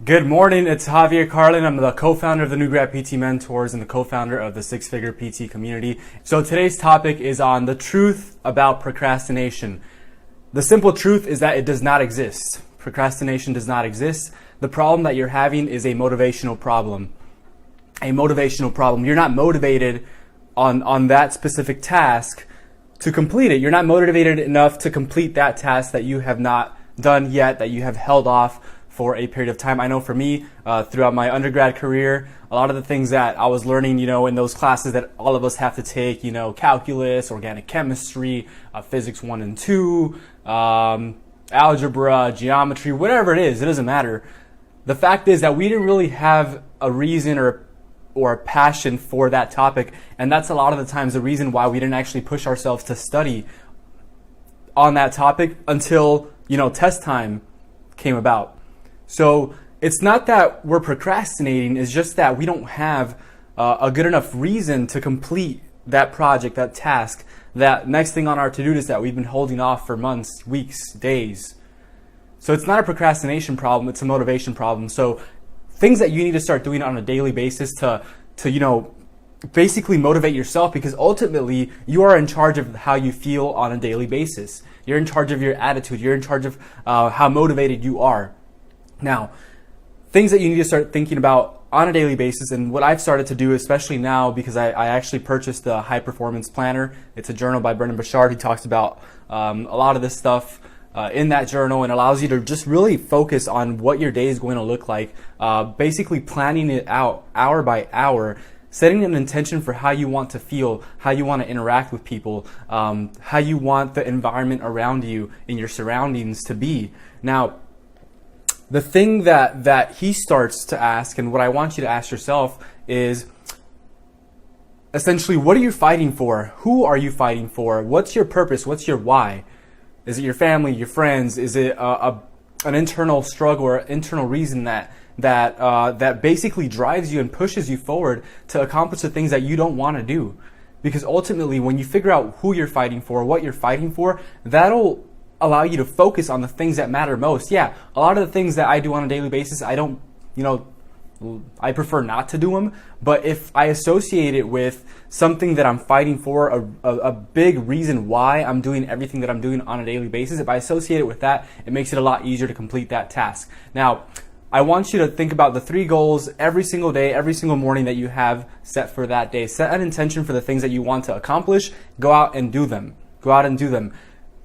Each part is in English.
Good morning, it's Javier Carlin. I'm the co-founder of the New Grad PT Mentors and the co-founder of the Six Figure PT community. So today's topic is on the truth about procrastination. The simple truth is that it does not exist. Procrastination does not exist. The problem that you're having is a motivational problem. A motivational problem. You're not motivated on that specific task to complete it. You're not motivated enough to complete that task that you have not done yet, that you have held off for a period of time. I know for me, throughout my undergrad career, a lot of the things that I was learning, in those classes that all of us have to take, calculus, organic chemistry, physics 1 and 2, algebra, geometry, whatever it doesn't matter. The fact is that we didn't really have a reason or a passion for that topic, and that's a lot of the times the reason why we didn't actually push ourselves to study on that topic until, test time came about. So it's not that we're procrastinating, it's just that we don't have a good enough reason to complete that project, that task, that next thing on our to-do list that we've been holding off for months, weeks, days. So it's not a procrastination problem, it's a motivation problem. So things that you need to start doing on a daily basis to basically motivate yourself, because ultimately you are in charge of how you feel on a daily basis. You're in charge of your attitude. You're in charge of how motivated you are. Now, things that you need to start thinking about on a daily basis, and what I've started to do, especially now, because I actually purchased the High Performance Planner. It's a journal by Brendan Burchard. He talks about a lot of this stuff in that journal, and allows you to just really focus on what your day is going to look like, basically planning it out hour by hour, setting an intention for how you want to feel, how you want to interact with people, how you want the environment around you in your surroundings to be. Now, the thing that he starts to ask, and what I want you to ask yourself, is essentially, what are you fighting for? Who are you fighting for? What's your purpose? What's your why? Is it your family, your friends? Is it an internal struggle or internal reason that basically drives you and pushes you forward to accomplish the things that you don't want to do? Because ultimately, when you figure out who you're fighting for, what you're fighting for, that'll allow you to focus on the things that matter most. Yeah, a lot of the things that I do on a daily basis, I don't, I prefer not to do them. But if I associate it with something that I'm fighting for, a big reason why I'm doing everything that I'm doing on a daily basis, if I associate it with that, it makes it a lot easier to complete that task. Now, I want you to think about the 3 goals every single day, every single morning that you have set for that day. Set an intention for the things that you want to accomplish. Go out and do them. Go out and do them.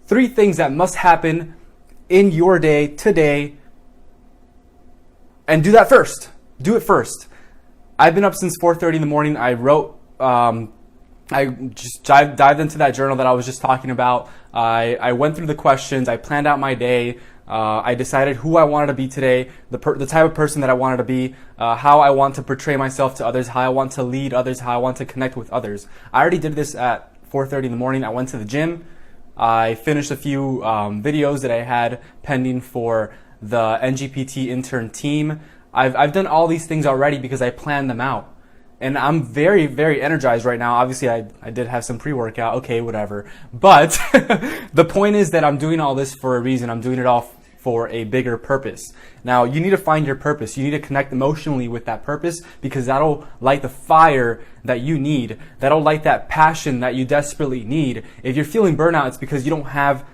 3 things that must happen in your day today, and do that first. Do it first. I've been up since 4:30 in the morning. I wrote, I just dived into that journal that I was just talking about. I went through the questions. I planned out my day. I decided who I wanted to be today, the type of person that I wanted to be, how I want to portray myself to others, how I want to lead others, how I want to connect with others. I already did this at 4:30 in the morning. I went to the gym. I finished a few videos that I had pending for the NGPT intern team. I've done all these things already because I planned them out. And I'm very, very energized right now. Obviously, I did have some pre-workout. Okay, whatever. But the point is that I'm doing all this for a reason. I'm doing it all for a bigger purpose. Now, you need to find your purpose. You need to connect emotionally with that purpose, because that'll light the fire that you need. That'll light that passion that you desperately need. If you're feeling burnout, it's because you don't have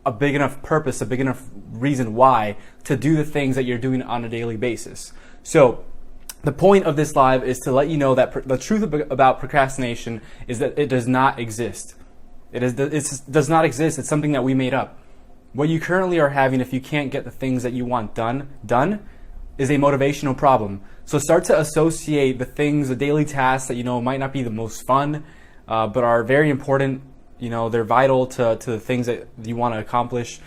a big enough purpose, a big enough reason why to do the things that you're doing on a daily basis. So, the point of this live is to let you know that the truth about procrastination is that it does not exist. It does not exist. It's something that we made up. What you currently are having, if you can't get the things that you want done, is a motivational problem. So start to associate the things, the daily tasks that might not be the most fun, but are very important. They're vital to the things that you want to accomplish.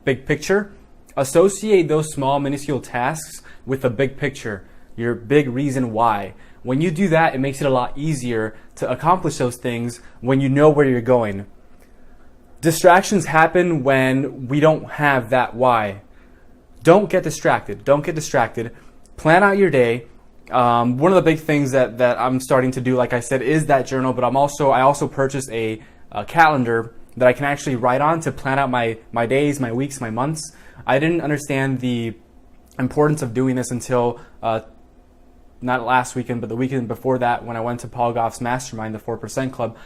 Big picture. Associate those small, minuscule tasks with the big picture, your big reason why. When you do that, it makes it a lot easier to accomplish those things when you know where you're going. Distractions happen when we don't have that why. Don't get distracted. Don't get distracted. Plan out your day. One of the big things that I'm starting to do, like I said, is that journal. But I also purchased a calendar that I can actually write on to plan out my days, my weeks, my months. I didn't understand the importance of doing this until not last weekend, but the weekend before that, when I went to Paul Goff's mastermind, the 4% Club,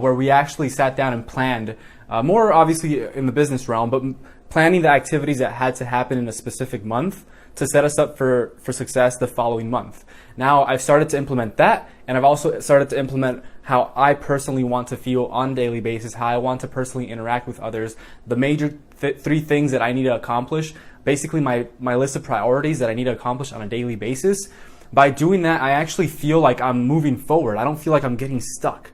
where we actually sat down and planned, more obviously in the business realm, but planning the activities that had to happen in a specific month to set us up for success the following month. Now I've started to implement that, and I've also started to implement how I personally want to feel on a daily basis, how I want to personally interact with others, the major three things that I need to accomplish, basically my list of priorities that I need to accomplish on a daily basis. By doing that, I actually feel like I'm moving forward. I don't feel like I'm getting stuck.